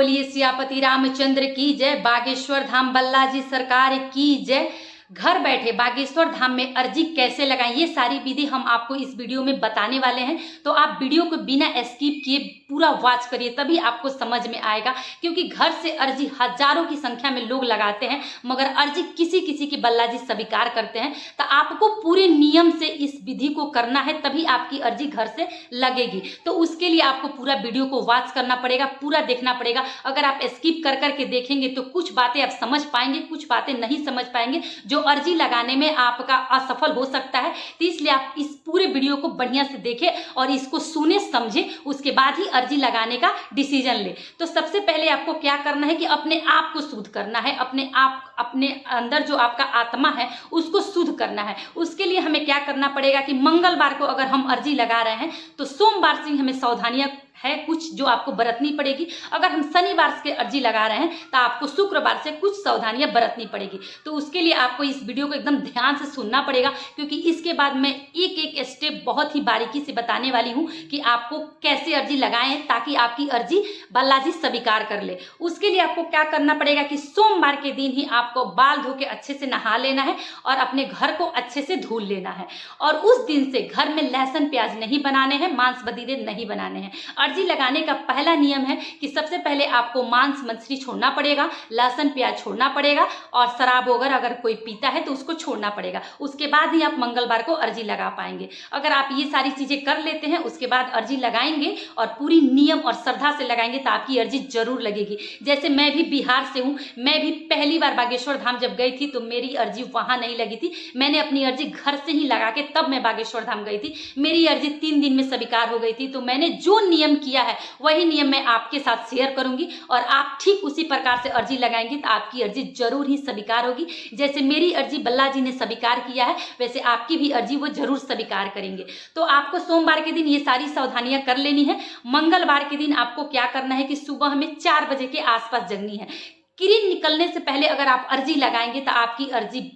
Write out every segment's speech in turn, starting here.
बोलिए सियापति रामचंद्र की जय। बागेश्वर धाम बालाजी सरकार की जय। घर बैठे बागेश्वर धाम में अर्जी कैसे लगाएं, ये सारी विधि हम आपको इस वीडियो में बताने वाले हैं। तो आप वीडियो को बिना स्किप किए पूरा वॉच करिए, तभी आपको समझ में आएगा। क्योंकि घर से अर्जी हजारों की संख्या में लोग लगाते हैं, मगर अर्जी किसी किसी की बालाजी स्वीकार करते हैं। तो आपको पूरे नियम से इस विधि को करना है, तभी आपकी अर्जी घर से लगेगी। तो उसके लिए आपको पूरा वीडियो को वॉच करना पड़ेगा, पूरा देखना पड़ेगा। अगर आप स्किप कर करके देखेंगे तो कुछ बातें आप समझ पाएंगे, कुछ बातें नहीं समझ पाएंगे, जो अर्जी लगाने में आपका असफल हो सकता है। तो इसलिए आप इस पूरे वीडियो को बढ़िया से देखें और इसको सुने समझे, उसके बाद ही अर्जी लगाने का डिसीजन ले। तो सबसे पहले आपको क्या करना है कि अपने आप को शुद्ध करना है, अपने अंदर जो आपका आत्मा है उसको शुद्ध करना है। उसके लिए हमें क्या करना पड़ेगा कि मंगलवार को अगर हम अर्जी लगा रहे हैं तो सोमवार से हमें सावधानियां है कुछ जो आपको बरतनी पड़ेगी। अगर हम शनिवार के अर्जी लगा रहे हैं तो आपको शुक्रवार से कुछ सावधानियां बरतनी पड़ेगी। तो उसके लिए आपको इस वीडियो को एकदम ध्यान से सुनना पड़ेगा, क्योंकि इसके बाद मैं एक एक स्टेप बहुत ही बारीकी से बताने वाली हूं कि आपको कैसे अर्जी लगाएं ताकि आपकी अर्जी बालाजी स्वीकार कर ले। उसके लिए आपको क्या करना पड़ेगा कि सोमवार के दिन ही आपको बाल धो के अच्छे से नहा लेना है और अपने घर को अच्छे से धुल लेना है। और उस दिन से घर में लहसुन प्याज नहीं बनाने हैं, मांस बदीरे नहीं बनाने हैं। अर्जी लगाने का पहला नियम है कि सबसे पहले आपको मांस मछली छोड़ना पड़ेगा, लहसुन प्याज छोड़ना पड़ेगा और शराब वगैरह अगर कोई पीता है तो उसको छोड़ना पड़ेगा। उसके बाद ही आप मंगलवार को अर्जी लगा पाएंगे। अगर आप ये सारी चीजें कर लेते हैं, उसके बाद अर्जी लगाएंगे और पूरी नियम और श्रद्धा से लगाएंगे तो आपकी अर्जी जरूर लगेगी। जैसे मैं भी बिहार से हूँ, मैं भी पहली बार बागेश्वर धाम जब गई थी तो मेरी अर्जी वहां नहीं लगी थी। मैंने अपनी अर्जी घर से ही लगा के तब मैं बागेश्वर धाम गई थी। मेरी अर्जी 3 दिन में स्वीकार हो गई थी। तो मैंने जो नियम किया है वही नियम मैं आपके साथ शेयर करूंगी और आप ठीक उसी प्रकार से अर्जी लगाएंगे तो आपकी अर्जी जरूर ही स्वीकार होगी। जैसे मेरी अर्जी बालाजी ने स्वीकार किया है, वैसे आपकी भी अर्जी वो जरूर स्वीकार करेंगे। तो आपको सोमवार के दिन ये सारी सावधानियां कर लेनी है। मंगलवार के दिन आपको क्या करना है कि सुबह में 4 बजे के आसपास जगनी है। किरण निकलने से पहले अगर आप अर्जी लगाएंगे तो आपकी अर्जी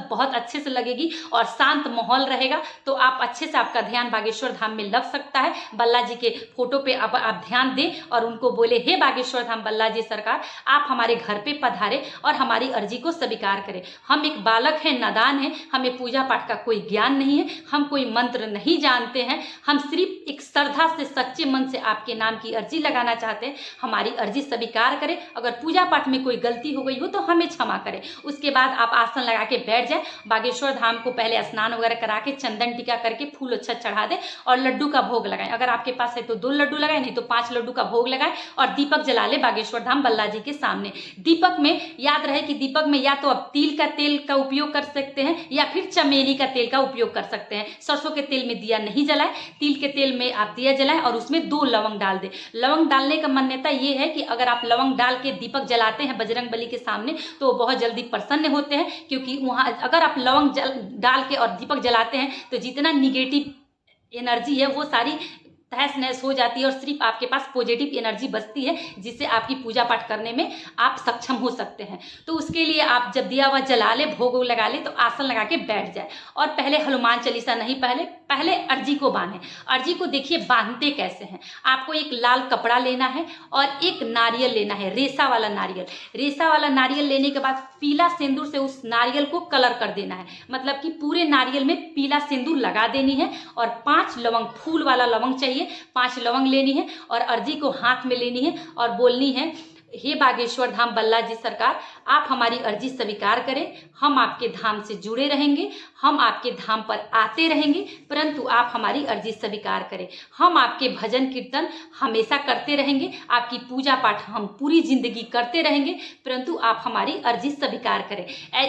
बहुत अच्छे से लगेगी और शांत माहौल रहेगा। तो आप अच्छे से, आपका ध्यान बागेश्वर धाम में लग सकता है। बालाजी के फोटो पे अब आप ध्यान दें और उनको बोले, हे बागेश्वर धाम बालाजी सरकार, आप हमारे घर पे पधारे और हमारी अर्जी को स्वीकार करें। हम एक बालक हैं, नादान हैं, हमें पूजा पाठ का कोई ज्ञान नहीं है, हम कोई मंत्र नहीं जानते हैं। हम सिर्फ एक श्रद्धा से, सच्चे मन से आपके नाम की अर्जी लगाना चाहते हैं। हमारी अर्जी स्वीकार करें। अगर पूजा पाठ में कोई गलती हो गई हो तो हमें क्षमा करें। उसके बाद आप आसन लगा के बैठ जाए। बागेश्वर धाम को पहले स्नान वगैरह करा के चंदन टीका करके फूल अच्छा चढ़ा दे और लड्डू का भोग लगाएं। अगर आपके पास है तो 2 लड्डू लगाएं, नहीं तो 5 लड्डू का भोग लगाएं और दीपक जला ले बागेश्वर धाम बालाजी के सामने। दीपक में याद रहे कि दीपक में या तो आप तिल का तेल का उपयोग कर सकते हैं या फिर चमेली का तेल का उपयोग कर सकते हैं। सरसों के तेल में दिया नहीं जलाएं, तिल के तेल में आप दिया जलाएं और उसमें 2 लवंग डाल दें। लवंग डालने का मान्यता ये है कि अगर आप लवंग डाल के दीपक जलाते हैं बजरंग बली के सामने तो बहुत जल्दी प्रसन्न होते हैं। क्योंकि वहां अगर आप लवंग डाल के और दीपक जलाते हैं तो जितना निगेटिव एनर्जी है वो सारी तहस नहस हो जाती है और सिर्फ आपके पास पॉजिटिव एनर्जी बचती है, जिससे आपकी पूजा पाठ करने में आप सक्षम हो सकते हैं। तो उसके लिए आप जब दिया हुआ जला ले, भोग लगा ले, तो आसन लगा के बैठ जाए और पहले हनुमान चालीसा नहीं, पहले अर्जी को बांधे। अर्जी को देखिए बांधते कैसे हैं। आपको एक लाल कपड़ा लेना है और एक नारियल लेना है, रेशा वाला नारियल। रेशा वाला नारियल लेने के बाद पीला सिंदूर से उस नारियल को कलर कर देना है। मतलब कि पूरे नारियल में पीला सिंदूर लगा देनी है और 5 लवंग, फूल वाला लवंग चाहिए, 5 लवंग लेनी है और अर्जी को हाथ में लेनी है और बोलनी है, हे बागेश्वर धाम बालाजी सरकार, आप हमारी अर्जी स्वीकार करें। हम आपके धाम से जुड़े रहेंगे, हम आपके धाम पर आते रहेंगे, परंतु आप हमारी अर्जी स्वीकार करें। हम आपके भजन कीर्तन हमेशा करते रहेंगे, आपकी पूजा पाठ हम पूरी जिंदगी करते रहेंगे, परंतु आप हमारी अर्जी स्वीकार करें।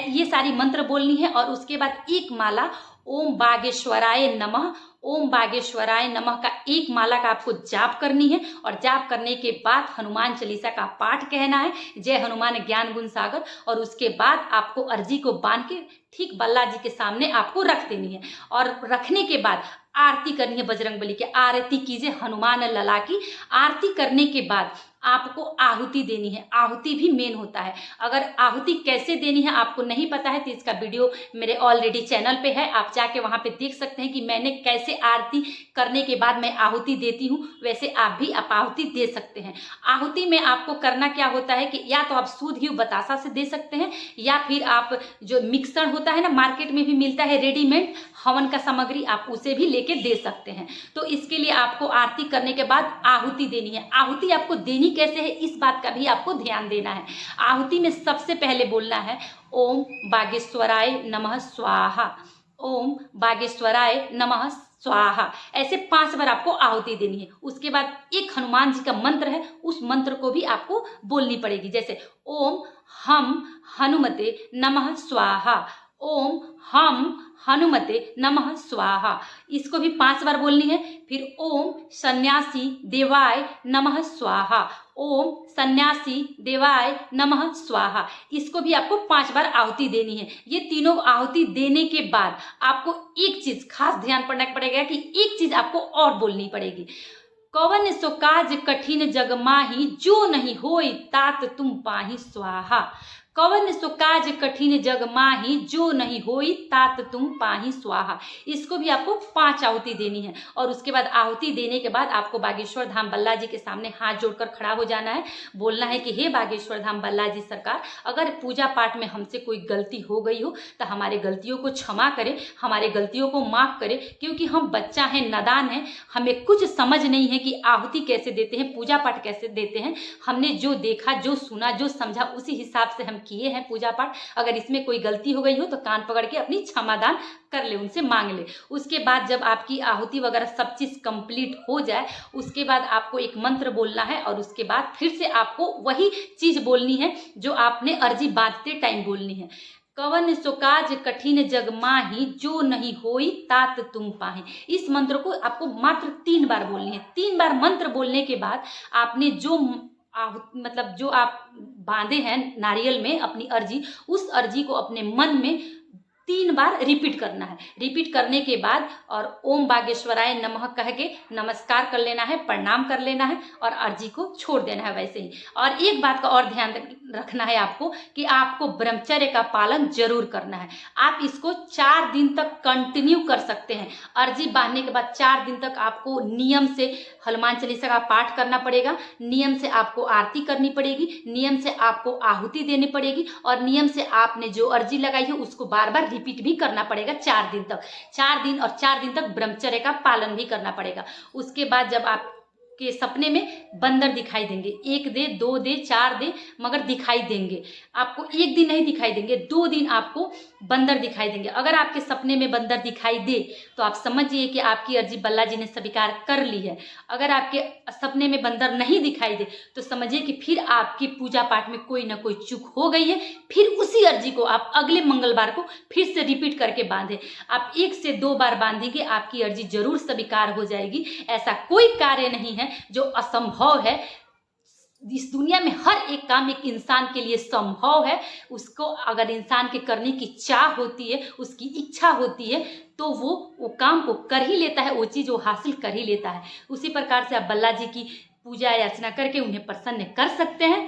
ये सारी मंत्र बोलनी है और उसके बाद एक माला ओम बागेश्वराय नमः, ओम बागेश्वराय नमः का एक माला का आपको जाप करनी है और जाप करने के बाद हनुमान चालीसा का पाठ कहना है, जय हनुमान ज्ञान गुण सागर। और उसके बाद आपको अर्जी को बांध के ठीक बालाजी के सामने आपको रख देनी है और रखने के बाद आरती करनी है बजरंग बली की। आरती कीजिए हनुमान लला की। आरती करने के बाद आपको आहुति देनी है। आहुति भी मेन होता है। अगर आहुति कैसे देनी है आपको नहीं पता है तो इसका वीडियो मेरे ऑलरेडी चैनल पे है, आप जाके वहां पे देख सकते हैं कि मैंने कैसे जैसे आरती करने के बाद मैं आहुति देती हूँ, वैसे आप भी आप आहुति दे सकते हैं। आहुति में आपको करना क्या होता है कि या तो आप शुद्ध घी बतासा से दे सकते हैं, या फिर आप जो मिक्सर होता है ना, मार्केट में भी मिलता है रेडीमेड हवन का सामग्री, आप उसे भी लेके दे सकते हैं। तो इसके लिए आपको आरती करने के बाद आहुति देनी है। आहुति आपको देनी कैसे है, इस बात का भी आपको ध्यान देना है। आहुति में सबसे पहले बोलना है ओम बागेश्वराय नमः स्वाहा, ओम बागेश्वराय नमः स्वाहा। ऐसे 5 बार आपको आहुति देनी है। उसके बाद एक हनुमान जी का मंत्र है, उस मंत्र को भी आपको बोलनी पड़ेगी, जैसे ओम हम हनुमते नमः स्वाहा, ओम हम हनुमते नमः स्वाहा। इसको भी 5 बार बोलनी है। फिर ओम सन्यासी देवाय नमः स्वाहा, ओम सन्यासी देवाय नमः स्वाहा। इसको भी आपको 5 बार आहुति देनी है। ये तीनों आहुति देने के बाद आपको एक चीज खास ध्यान पड़ना पड़ेगा कि एक चीज आपको और बोलनी पड़ेगी। कवन सो काज कठिन जग माही, जो नहीं होई तात तुम पाही स्वाहा। कवन सो काज कठिन जग माही, जो नहीं होई तात तुम पाही स्वाहा। इसको भी आपको 5 आहुति देनी है। और उसके बाद आहुति देने के बाद आपको बागेश्वर धाम बल्ला जी के सामने हाथ जोड़कर खड़ा हो जाना है। बोलना है कि हे बागेश्वर धाम बल्ला जी सरकार, अगर पूजा पाठ में हमसे कोई गलती हो गई हो तो हमारे गलतियों को क्षमा करें, हमारे गलतियों को माफ करें, क्योंकि हम बच्चा हैं, नादान हैं, हमें कुछ समझ नहीं है कि आहुति कैसे देते हैं, पूजा पाठ कैसे देते हैं। हमने जो देखा, जो सुना, जो समझा, उसी हिसाब से हम किए हैं पूजा पाठ। अगर इसमें कोई गलती हो गई हो तो कान पकड़ के अपनी क्षमादान कर ले, उनसे मांग ले। उसके बाद जब आपकी आहुति वगैरह सब चीज कंप्लीट हो जाए, उसके बाद आपको एक मंत्र बोलना है और उसके बाद फिर से आपको वही चीज बोलनी है जो आपने अर्जी बांधते टाइम बोलनी है। कवन सो काज कठिन जग माही, जो नहीं होई तात तुम पाही। इस मंत्र को आपको मात्र 3 बार बोलनी है। 3 बार मंत्र बोलने के बाद आपने जो मतलब जो आप बांधे हैं नारियल में अपनी अर्जी, उस अर्जी को अपने मन में 3 बार रिपीट करना है। रिपीट करने के बाद और ओम बागेश्वराय नमः कह के नमस्कार कर लेना है, प्रणाम कर लेना है और अर्जी को छोड़ देना है वैसे ही। और एक बात का और ध्यान रखना है आपको कि आपको ब्रह्मचर्य का पालन जरूर करना है। आप इसको 4 दिन तक कंटिन्यू कर सकते हैं। अर्जी बांधने के बाद 4 दिन तक आपको नियम से हनुमान चालीसा का पाठ करना पड़ेगा, नियम से आपको आरती करनी पड़ेगी, नियम से आपको आहुति देनी पड़ेगी और नियम से आपने जो अर्जी लगाई है उसको बार बार रिपीट भी करना पड़ेगा 4 दिन तक। 4 दिन और 4 दिन तक ब्रह्मचर्य का पालन भी करना पड़ेगा। उसके बाद जब आप के सपने में बंदर दिखाई देंगे, 1 दे, 2 दे, 4 दे, मगर दिखाई देंगे आपको। 1 दिन नहीं दिखाई देंगे, 2 दिन आपको बंदर दिखाई देंगे। अगर आपके सपने में बंदर दिखाई दे तो आप समझिए कि आपकी अर्जी बल्ला जी ने स्वीकार कर ली है। अगर आपके सपने में बंदर नहीं दिखाई दे तो समझिए कि फिर आपकी पूजा पाठ में कोई ना कोई चूक हो गई है। फिर उसी अर्जी को आप अगले मंगलवार को फिर से रिपीट करके बांधे। आप 1 से 2 बार बांधेंगे, आपकी अर्जी जरूर स्वीकार हो जाएगी। ऐसा कोई कार्य नहीं है जो असंभव है। इस दुनिया में हर एक काम एक इंसान के लिए संभव है। उसको अगर इंसान के करने की चाह होती है, उसकी इच्छा होती है, तो वो काम को कर ही लेता है, वो चीज़ वो हासिल कर ही लेता है। उसी प्रकार से आप बल्ला जी की पूजा याचना करके उन्हें प्रसन्न कर सकते हैं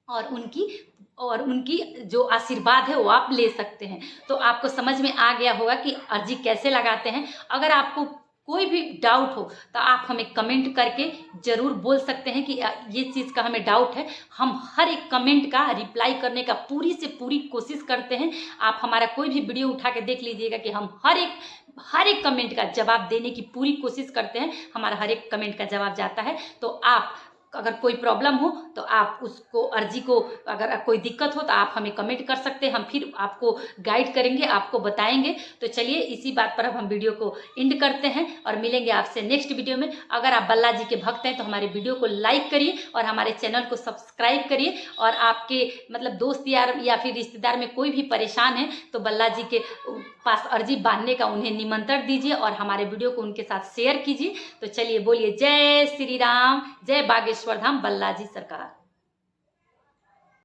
और उनकी जो आशीर्वाद है वो आप ले सकते हैं। तो आपको समझ में आ गया होगा कि अर्जी कैसे लगाते हैं। अगर आपको कोई भी डाउट हो तो आप हमें कमेंट करके ज़रूर बोल सकते हैं कि ये चीज़ का हमें डाउट है। हम हर एक कमेंट का रिप्लाई करने का पूरी से पूरी कोशिश करते हैं। आप हमारा कोई भी वीडियो उठा के देख लीजिएगा कि हम हर एक कमेंट का जवाब देने की पूरी कोशिश करते हैं। हमारा हर एक कमेंट का जवाब जाता है। तो आप अगर कोई प्रॉब्लम हो तो आप उसको अर्जी को, अगर कोई दिक्कत हो तो आप हमें कमेंट कर सकते हैं। हम फिर आपको गाइड करेंगे, आपको बताएंगे। तो चलिए इसी बात पर अब हम वीडियो को एंड करते हैं और मिलेंगे आपसे नेक्स्ट वीडियो में। अगर आप बल्ला जी के भक्त हैं तो हमारे वीडियो को लाइक करिए और हमारे चैनल को सब्सक्राइब करिए। और आपके मतलब दोस्त यार या फिर रिश्तेदार में कोई भी परेशान है तो बल्ला जी के पास अर्जी बांधने का उन्हें निमंत्रण दीजिए और हमारे वीडियो को उनके साथ शेयर कीजिए। तो चलिए बोलिए जय श्री राम, जय बागेश्वर धाम बल्ला जी सरकार।